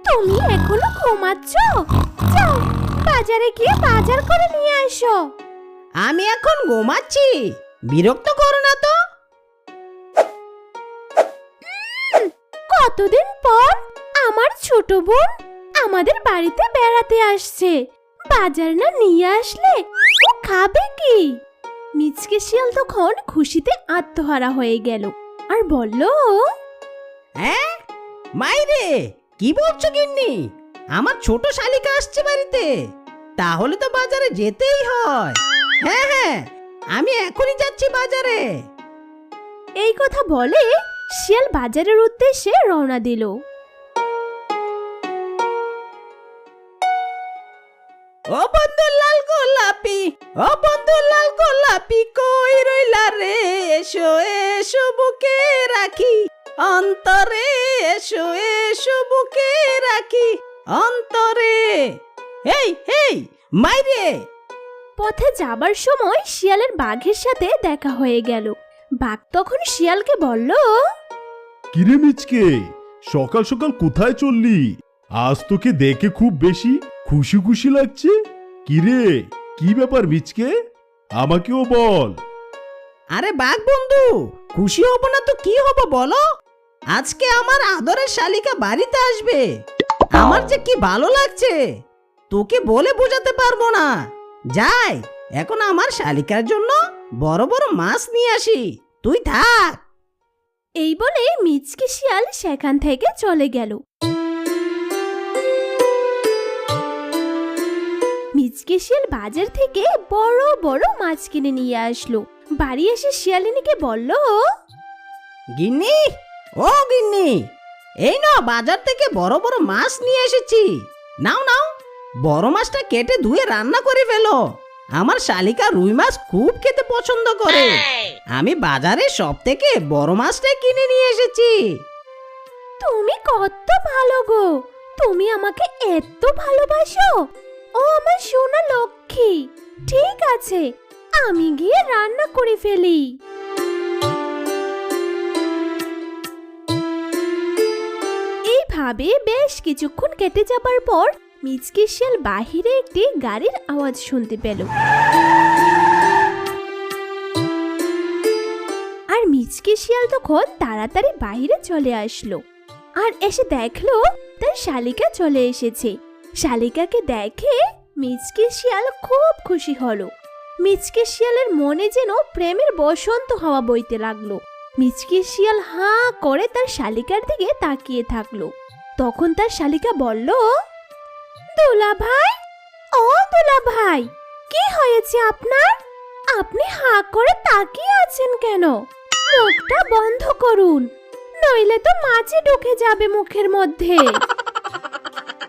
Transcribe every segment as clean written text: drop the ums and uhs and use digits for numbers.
তুমি এখনো ঘুমাচ্ছ? যাও বাজারে গিয়ে বাজার করে নিয়ে আসো। আমি এখন ঘুমাচ্ছি, বিরক্ত করো না তো। কতদিন পর আমার ছোট বোন আমাদের বাড়িতে বেড়াতে আসছে, বাজার না নিয়ে আসলে ও খাবে কি? মিচকে শিয়াল তখন খুশিতে আত্মহারা হয়ে গেল আর বলল, হ্যাঁ মাইরে, কি বলছো গিন্নি? আমার ছোট শালিকা আসছে বাড়িতে, তাহলে তো বাজারে যেতেই হয়। হ্যাঁ হ্যাঁ, আমি এখনই যাচ্ছি বাজারে। এই কথা বলে শিয়াল বাজারের উদ্দেশ্যে রওনা দিল। ও বন্ধু লাল গোলাপি, ও বন্ধু লাল গোলাপি, কই রইলা রে? এসো এসো বুকে রাখি অন্তরে, এসো এসো বুকে রাখি অন্তরে। এই এই মাইরে! পথে যাবার সময় শিয়ালের বাঘের সাথে দেখা হয়ে গেল। বাঘ তখন শিয়ালকে বলল, কিরে মিচকে, সকাল সকাল কোথায় চললি? আজ তোকে দেখে খুব বেশি খুশি খুশি লাগছে। কিরে, কি ব্যাপার মিচকে? আমাকেও বল। আরে বাঘ বন্ধু, খুশি হব না তো কি হব বলো? আজকে আমার আদরের শালিকা বাড়িতে আসবে। আমার যে কি ভালো লাগছে, তোকে বলে বোঝাতে পারবো না। যাই এখন আমার শালিকার জন্য বড় বড় মাছ নিয়ে আসি, তুই থাক। এই বলে মিচকে শিয়াল সেখান থেকে চলে গেল। মিচকে শিয়াল বাজার থেকে বড় বড় মাছ কিনে নিয়ে আসলো। বাড়ি এসে শিয়ালিনীকে বলল, গিন্নি, ও গিন্নি, এই নাও বাজার থেকে বড় বড় মাছ নিয়ে এসেছি। নাও নাও, বড় মাছটা কেটে ধুয়ে রান্না করে ফেলো। আমার শালিকা রুই মাছ খুব খেতে পছন্দ করে। আমি বাজারে সব থেকে বড় মাছটাই কিনে নিয়ে এসেছি। তুমি কত ভালো গো, তুমি আমাকে এত ভালোবাসো। ও আমার সোনা লক্ষ্মী। ঠিক আছে, আমি গিয়ে রান্না করে ফেলি। এইভাবে বেশ কিছুক্ষণ কেটে যাবার পর মিচকে শিয়াল বাহিরে একটি গাড়ির আওয়াজ শুনতে পেল। আর মিচকে শিয়াল তখন তাড়াতাড়ি বাহিরে চলে আসলো আর এসে দেখলো তার শালিকা চলে এসেছে। শালিকাকে দেখে মিচকে শিয়াল খুব খুশি হলো। মিচকে শিয়ালের মনে যেন প্রেমের বসন্ত হাওয়া বইতে লাগলো। মিচকে শিয়াল হাঁ করে তার শালিকার দিকে তাকিয়ে থাকলো। তখন তার শালিকা বলল, দুলা ভাই, ও দুলা ভাই, কি হয়েছে আপনার? আপনি হাঁ করে তাকিয়ে আছেন কেন? মুখটা বন্ধ করুন, নইলে তো মাছি ঢুকে যাবে মুখের মধ্যে।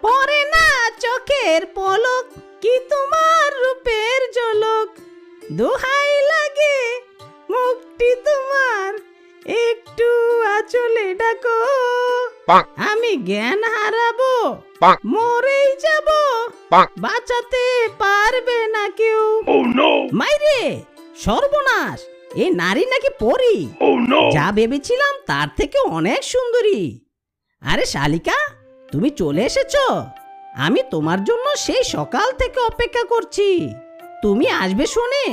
পরে না চোখের পলক, কি তোমার রূপের ঝলক। দোহাই লাগে মুখটি তোমার, একটু আঁচলে ডাকো। আমি জ্ঞান হারাবো, মরেই যাব, বাঁচাতে পারবে না কেউ। মাইরে, সর্বনাশ! এই নারী নাকি পরী? যা ভেবেছিলাম তার থেকে অনেক সুন্দরী। আরে শালিকা, তুমি চলে এসেছো? আমি তোমার জন্য সেই সকাল থেকে অপেক্ষা করছি। তুমি আসবে শুনে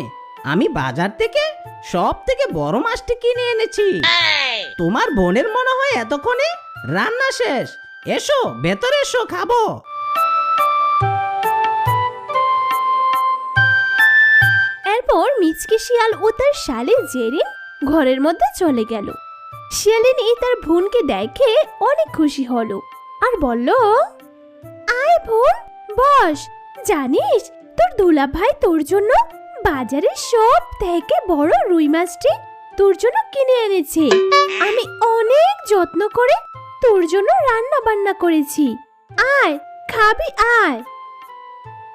আমি বাজার থেকে সব থেকে বড় মাছটি কিনে এনেছি। তোমার বোনের মনে হয় এতক্ষণে রান্না শেষ। এসো ভেতরে এসো, খাবো। এরপর মিচকে শিয়াল ও তার শালি জেরিন ঘরের মধ্যে চলে গেল। শিয়ালিনী তার বোনকে দেখে অনেক খুশি হলো আর বলল, আয় বোন, বস। জানিস তোর দুলা ভাই তোর জন্য বাজারের সব থেকে বড় রুই মাছটি তোর জন্য কিনে এনেছে। আমি অনেক যত্ন করে তোর জন্য রান্না বান্না করেছি। আয়, খাবি আয়।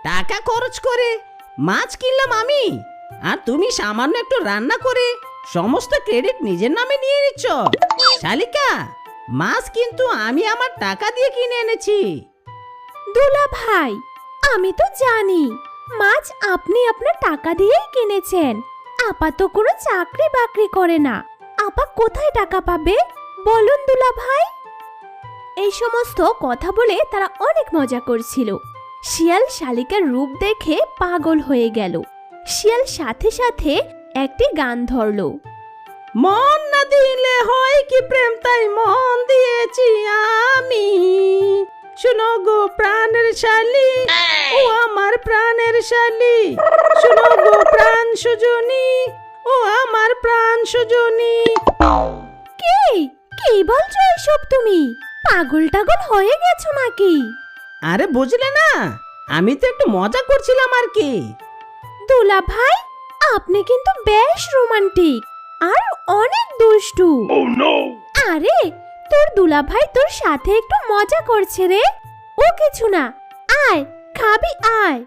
টাকা খরচ করে মাছ কিনলাম আমি, আর তুমি সামান্য একটু রান্না করে সমস্ত ক্রেডিট নিজের নামে নিয়ে নিচ্ছ। শালিকা, মাছ কিন্তু আমি আমার টাকা দিয়ে কিনে এনেছি। দুলা ভাই, আমি তো জানি মাছ আপনি আপনার টাকা দিয়েই কিনেছেন। আপা তো কোনো চাকরি বাকরি করে না, আপা কোথায় টাকা পাবে বলুন দুলা ভাই? এই সমস্ত কথা বলে তারা অনেক মজা করছিল। শিয়াল শালিকার রূপ দেখে পাগল হয়ে গেল। শিয়াল সাথে সাথে একটি গান ধরলো। মন না দিলে হয় কি প্রেম, তাই মন দিয়েছি আমি। শুনো গো প্রাণের শালি, ও আমার প্রাণের শালি। শুনো গো প্রাণ সজনী, ও আমার প্রাণ সজনী। কি কি বলছো এসব তুমি? পাগল টাগল হয়ে গেছো নাকি? আরে বুঝলে না, আমি তো একটু মজা করছিলাম আর কি। দুলা ভাই, আপনি কিন্তু বেশ রোমান্টিক আর অনেক দুষ্টু। আরে তোর দুলা ভাই তোর সাথে একটু মজা করছে রে। ও কিছু না, আয় খাবি আয়।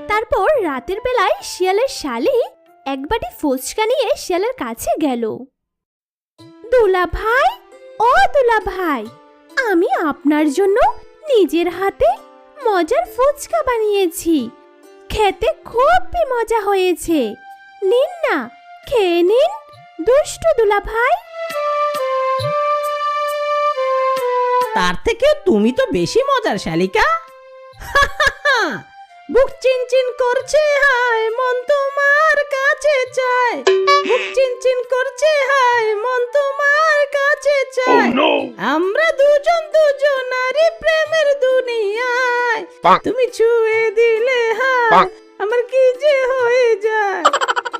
তারপর রাতের বেলায় শিয়ালের শালি এক বাটি ফুচকা নিয়ে শিয়ালের কাছে গেল। দুলা ভাই, ও দুলা ভাই, আমি আপনার জন্য নিজের হাতে মজার ফুচকা বানিয়েছি। খেতে খুবই মজা হয়েছে, নিন না, খেয়ে নিন দুষ্টু দুলা ভাই। তার থেকে তুমি তো বেশি মজার শালিকা। বুক চিনচিন করছে, হায় মন তোমার কাছে চায়। বুক চিনচিন করছে, হায় মন তোমার কাছে চায়। আমরা দুজন দুজনারই প্রেমের দুনিয়ায়। তুমি ছুঁয়ে দিলে হায় আমার কি যে হয়ে যায়।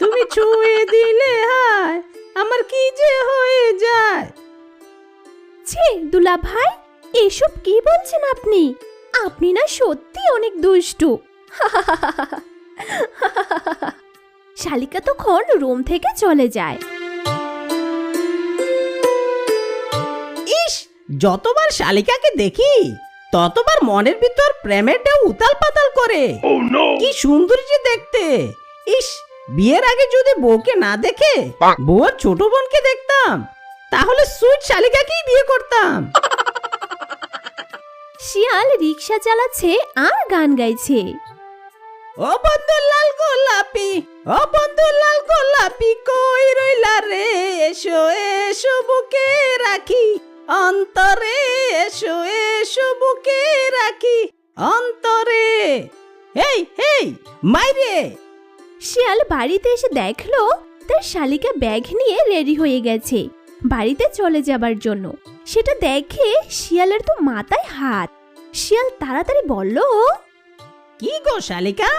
তুমি ছুঁয়ে দিলে হায় আমার কি যে হয়ে যায়। ছি দুলা ভাই, এসব কি বলছেন আপনি? আপনি না সত্যি অনেক দুষ্টু। শালিকা তখন রুম থেকে চলে যায়। ইস, যতবার শালিকাকে দেখি ততবার মনের ভিতর প্রেমের ঢেউ উতাল পাতাল করে। কি সুন্দর যে দেখতে। ইস, বিয়ের আগে যদি বউকে না দেখে বউয়ের ছোট বোনকে দেখতাম, তাহলে সুইট শালিকাকেই বিয়ে করতাম। শিয়াল রিক্সা চালাচ্ছে আর গান গাইছে। ও বন্ধু লাল গোলাপি, ও বন্ধু লাল গোলাপি, কই রইলা রে? এসো এসো বুকে রাখি অন্তরে, এসো এসো বুকে রাখি অন্তরে। হেই হেই মাইরে। শিয়াল বাড়িতে এসে দেখলো তার শালিকা ব্যাগ নিয়ে রেডি হয়ে গেছে বাড়িতে চলে যাবার জন্য। সেটা দেখে শিয়ালের তো মাথায় হাত। শিয়াল তাড়াতাড়ি বলল, কি গো শালিকা,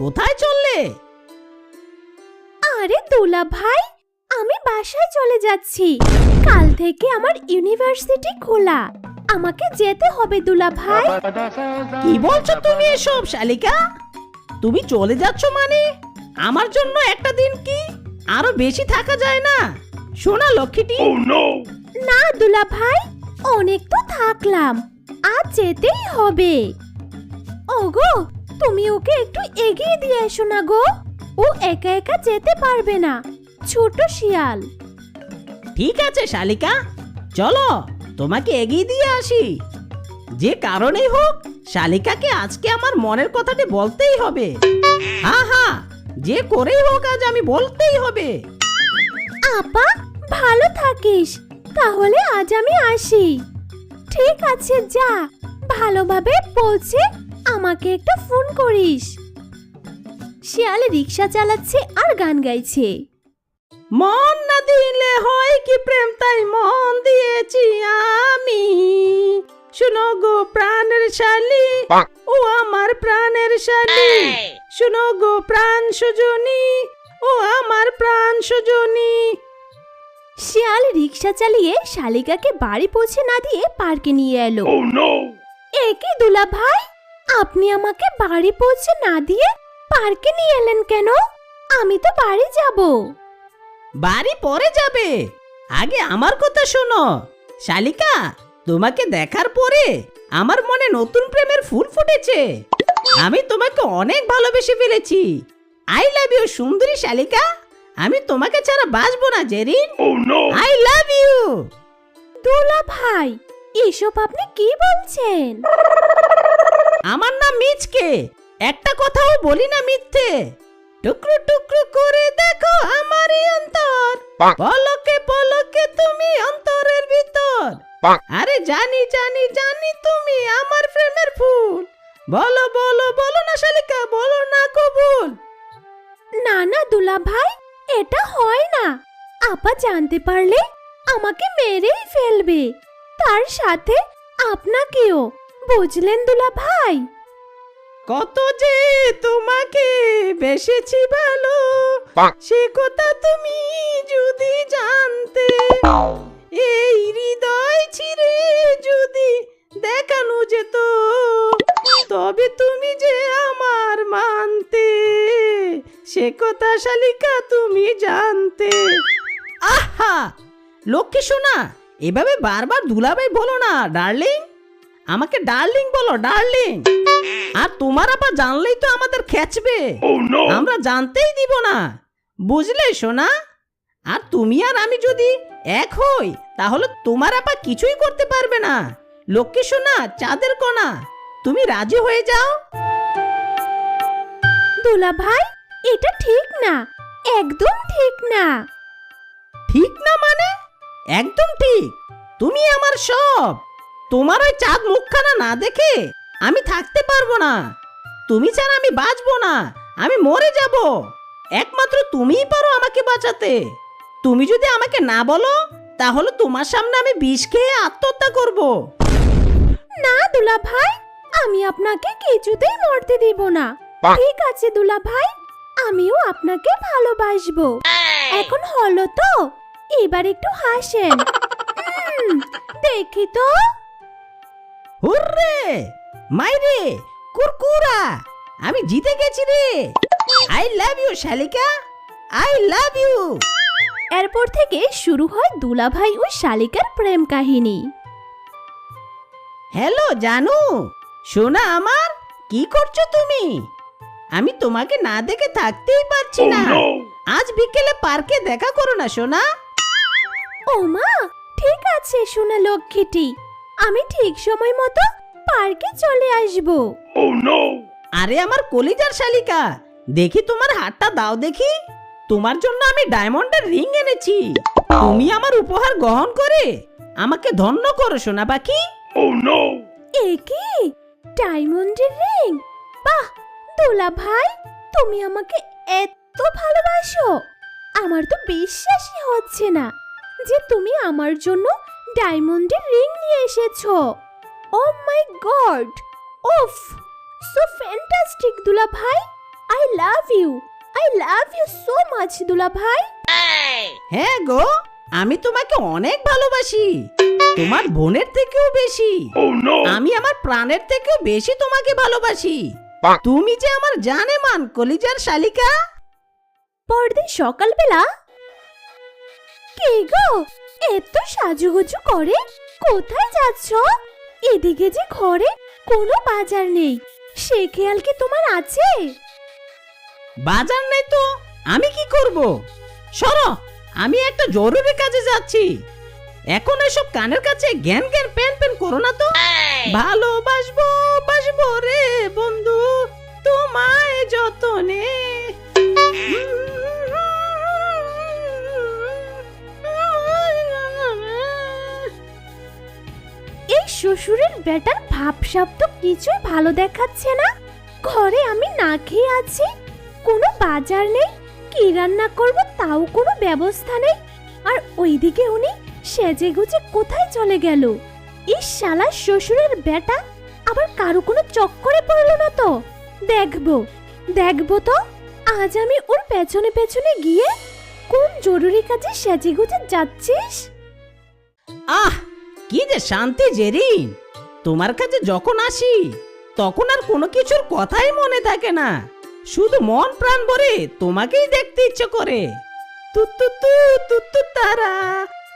কোথায় চললে? আরে দোলা ভাই, আমি বাসায় চলে যাচ্ছি। কাল থেকে আমার ইউনিভার্সিটি খোলা, আমাকে যেতে হবে দোলা ভাই। কি বলছো তুমি এসব শালিকা? তুমি চলে যাচ্ছ মানে? আমার জন্য একটা দিন কি আরো বেশি থাকা যায় না? সোনা লক্ষ্মীটি। না দোলা ভাই, অনেক তো থাকলাম, আজ যেতেই হবে। ওগো, তুমি ওকে একটু এগিয়ে দিয়ে এসো না গো, ও একা একা যেতে পারবে না, ছোট শিয়াল। ঠিক আছে শালিকা, চলো তোমাকে এগিয়ে দিয়ে আসি। যে কারণেই হোক শালিকাকে আজকে আমার মনের কথাটি বলতেই হবে। হ্যাঁ হ্যাঁ, যে করেই হোক আজ আমি বলতেই হবে। আপা, ভালো থাকিস, তাহলে আজ আমি আসি। ঠিক আছে, যা, ভালোভাবে পৌঁছে আমাকে একটা ফোন করিস। শিয়াল রিক্সা চালাচ্ছে আর গান গাইছে। মন না দিলে হয় কি প্রেম, তাই মন দিয়েছি আমি। শুনো গো প্রাণের শালি, ও আমার প্রাণের শালি। শুনো গো প্রাণ সজনী, ও আমার প্রাণ সজনী। শিয়াল রিক্সা চালিয়ে শালিকাকে বাড়ি পৌঁছে না দিয়ে পার্কে নিয়ে এলো। একে দুলা ভাই, আপনি আমাকে বাড়ি পৌঁছে না দিয়ে পার্কে নিয়ে এলেন কেন? আমি তো বাড়ি যাব। বাড়ি পরে যাবে, আগে আমার কথা শোনো শালিকা। তোমাকে দেখার পরে আমার মনে নতুন প্রেমের ফুল ফুটেছে। আমি তোমাকে অনেক ভালোবেসে ফেলেছি। আই লাভ ইউ সুন্দরী শালিকা। আমি তোমাকে ছাড়া বাঁচবো না জেরিন। I love you. দুলা ভাই, এসব আপনি কি বলছেন? আমার নাম মিচকে, একটা কথাও বলি না মিথ্যে। টুকরো টুকরো করে দেখো আমারই অন্তর, পলকে পলকে তুমি আরে জানি জানি জানি তুমি আমার প্রেমের ফুল। বলো বলো বলো না শালিকা, বলো না কবুল। না না দুলা ভাই, এটা হয় না। আপা জানতে পারলে আমাকে মেরেই ফেলবে, তার সাথে আপনাকেও। বুঝলেন দুলা ভাই? কত যে তোমাকে বেসেছি ভালো, সে কথা তুমি যদি জানতে। এই হৃদয় ছিঁড়ে যদি দেখানো যেত, তবে তুমি যে আমার মানতে, সে কথা শালিকা তুমি জানতে। আহা লক্ষ্মী সোনা, এভাবে বারবার দুলাভাই বলো না ডার্লিং। আমাকে ডার্লিং বলো, ডার্লিং। আর তোমার আপা জানলেই তো আমাদের খেচবে। আমরা জানতেই দিব না, বুঝলে সোনা? আর তুমি আর আমি যদি এক হই, তাহলে তোমার আপা কিছুই করতে পারবে না। লক্ষ্মী সোনা, চাঁদের কোনা, তুমি রাজি হয়ে যাও। দুলা ভাই, এটা ঠিক না, একদম ঠিক না। ঠিক না মানে? একদম ঠিক। তুমি আমার সব। তোমার ওই চাঁদ মুখখানা না দেখে আমি থাকতে পারবো না। তুমি ছাড়া আমি বাঁচবো না, আমি মরে যাব। একমাত্র তুমিই পারো আমাকে বাঁচাতে। তুমি যদি আমাকে না বলো, তাহলে তোমার সামনে আমি বিষ খেয়ে আত্মহত্যা করব। না দুলা ভাই, আমি আপনাকে কিছুতেই মরতে দিব না। ঠিক আছে দুলা ভাই, আমিও আপনাকে ভালোবাসবো। এখন হলো তো, এবার একটু হাসেন। দেখি তো। হুররে মাইরে কুরকুরা, আমি জিতে গেছি রে। আই লাভ ইউ শালিকা, আই লাভ ইউ। এরপর থেকে শুরু হয় দুলাভাই ও শালিকার প্রেম কাহিনী। হ্যালো জানু, সোনা আমার, কি করছো তুমি? আমি তোমাকে না দেখে থাকতেই পারছি না। আজ বিকেলে পার্কে দেখা করো না সোনা। ও মা, ঠিক আছে সোনা লক্ষ্মীটি, আমি ঠিক সময় মতো পার্কে চলে আসব। আরে আমার কলিজার শালিকা, দেখি তোমার হাতটা দাও দেখি। তোমার জন্য আমি ডায়মন্ডের রিং এনেছি। তুমি আমার উপহার গ্রহণ করে আমাকে ধন্য করো সোনা পাখি। এ কি ডায়মন্ডের রিং? বাহ দুলা ভাই, তুমি আমাকে এত ভালোবাসো। আমার তো বিশ্বাসই হচ্ছে না যে তুমি আমার জন্য ডায়মন্ডের রিং নিয়ে এসেছো। ও মাই গড, ওফ, সো ফ্যান্টাস্টিক দুলা ভাই। I love you so much দুলা ভাই। হ্যাঁ গো, আমি তোমাকে অনেক ভালোবাসি, তোমার বোনের থেকেও বেশি। আমি আমার প্রাণের থেকেও বেশি তোমাকে ভালোবাসি। তুমি যে আমার জানে মান কলিজার শালিকা। পরদিন সকালবেলা, কে গো এত সাজুগুজু করে কোথায় যাচ্ছ? এদিকে যে ঘরে কোনো বাজার নেই, সে খেয়াল কি তোমার আছে? বাজার নেই তো আমি কি করব? সরো, আমি একটা জরুরি কাজে যাচ্ছি। এখন এসব কানের কাছে জ্ঞান জ্ঞান পেন পেন করো না তো। ভালোবাসবো বাসবো রে বন্ধু, তোমায় যতনে। এই শ্বশুরের বেটার ভাবসাব তো কিছুই ভালো দেখাচ্ছে না। ঘরে আমি না খেয়ে আছি, কোনো বাজার নেই, কি রান্না করব তাও কোনো ব্যবস্থা নেই। আর ওইদিকে উনি সেজে গুজে কোথায় চলে গেল? এই শালা শ্বশুরের বেটা আবার কারো কোনো চক্করে পড়লো না তো? দেখবো তো আজ আমি ওর পেছনে পেছনে গিয়ে কোন জরুরি কাজে সেজে গুজে যাচ্ছিস। আহ, কি যে শান্তি জেরিন। তোমার কাছে যখন আসি তখন আর কোনো কিছুর কথাই মনে থাকে না, শুধু মন প্রাণ ভরে তোমাকেই দেখতে ইচ্ছে করে। তুতু তুতু তারা,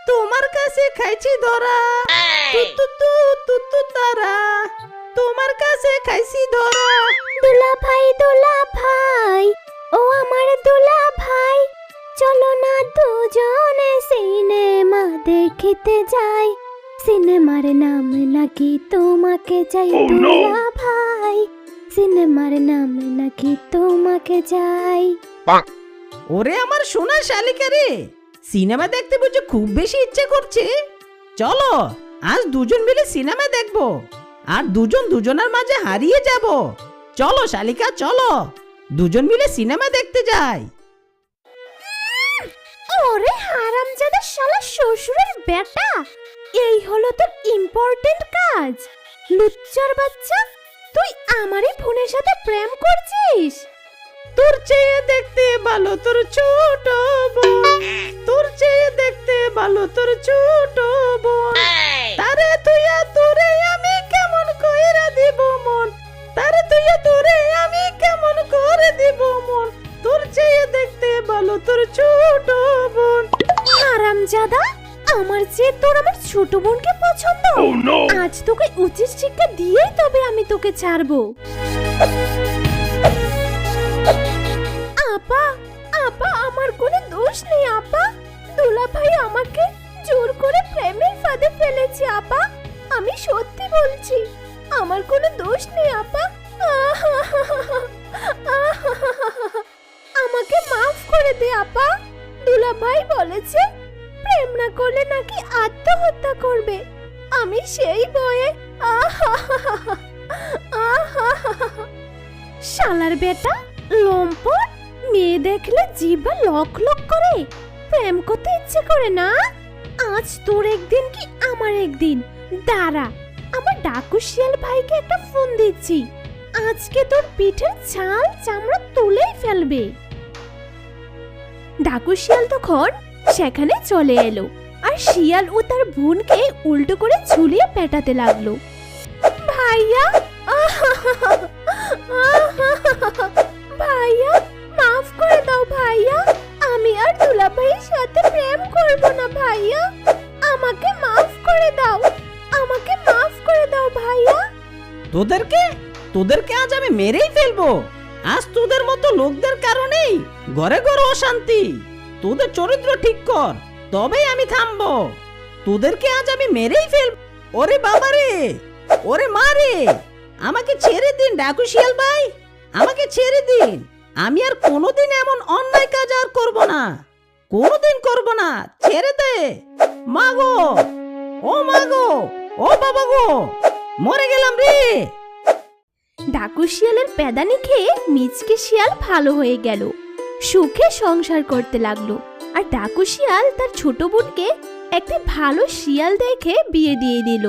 তোমার কাছে খাইছি ধরা। তুতু তারা, তোমার কাছে খাইছি ধরা। দুলা ভাই, ও আমার দুলা ভাই, চলো না দুজনে সিনেমা দেখতে যাই। সিনেমার নাম নাকি তোমাকে চাই দুলা ভাই, সিনেমার নাম নাকি তোমাকে চাই। ওরে আমার সোনার শালিকা রে, সিনেমা দেখতে বুঝে খুব বেশি ইচ্ছে করছে। চলো আজ দুজন মিলে সিনেমা দেখবো আর দুজন দুজনের মাঝে হারিয়ে যাব। চলো শালিকা চলো, দুজন মিলে সিনেমা দেখতে যাই। ওরে হারামজাদা শালা শ্বশুরের বেটা, এই হলো তোর ইম্পর্টেন্ট কাজ। লুচ্চার বাচ্চা, তুই আমারই বোনের সাথে প্রেম করছিস? তোর চেয়ে দেখতে ভালো তোর ছোট বোন, তোর চেয়ে দেখতে ভালো তোর ছোট বোন। তারে তুইয়া তোরে আমি কেমন কইরা দিব মন, তারে তুইয়া তোরে আমি কেমন করে দিব মন। তোর চেয়ে দেখতে ভালো তোর ছোট বোন। হারামজাদা, আমার চেয়ে তোর আমার ছোট বোনকে পছন্দ? আজ তোকে উচিত শিক্ষা দিয়েই তবে আমি তোকে ছাড়বো। আপা, আপা আমার কোনো দোষ নেই আপা। দুলা ভাই আমাকে জোর করে প্রেমের ফাঁদে ফেলেছে আপা। আমি সত্যি বলছি, আমার কোনো দোষ নেই আপা। আমাকে মাফ করে দে আপা। দুলা ভাই বলেছে প্রেম না করলে নাকি আত্মহত্যা করবে। আমি সেই ভয়ে শালার বেটা লম্পট, মেয়ে দেখলে জিভা লক লক করে, প্রেম করতে ইচ্ছে করে না? আজ তোর একদিন কি আমার একদিন, দাঁড়া আমার ডাকু শিয়াল ভাইকে একটা ফোন দিচ্ছি, আজকে তোর পিঠের ছাল চামড়া তুলেই ফেলবে। ডাকু শিয়াল তখন সেখানে চলে এলো আর শিয়াল ও তার বোনকে উল্টো করে ঝুলিয়ে পেটাতে লাগলো। ভাইয়া, ভাইয়া মাফ করে দাও ভাইয়া, আমি আর দুলা ভাইয়ের সাথে প্রেম করব না ভাইয়া, আমাকে মাফ করে দাও, আমাকে মাফ করে দাও ভাইয়া। তোদেরকে আজ আমি মেরেই ফেলবো। আজ তোদের মতো লোকদের কারণেই ঘরে ঘরে অশান্তি। তোদের চরিত্র ঠিক কর, তবেই আমি থামবো। তোদেরকে আজ আমি মেরেই ফেলবো। ওরে বাবা রে, ওরে মা রে, আমাকে ছেড়ে দিন ডাকু শিয়াল ভাই, আমাকে ছেড়ে দিন। আমি আর কোনোদিন এমন অন্যায় কাজ আর করব না, কোনোদিন করব না। ছেড়ে দে মাগো, ও মাগো, ও বাবা গো, মরে গেলাম রে। ডাকু শিয়ালের পেদানি খেয়ে মিচকে শিয়াল ভালো হয়ে গেল, সুখে সংসার করতে লাগলো। আর ডাকু শিয়াল তার ছোট বোনকে একটি ভালো শিয়াল দেখে বিয়ে দিয়ে দিল।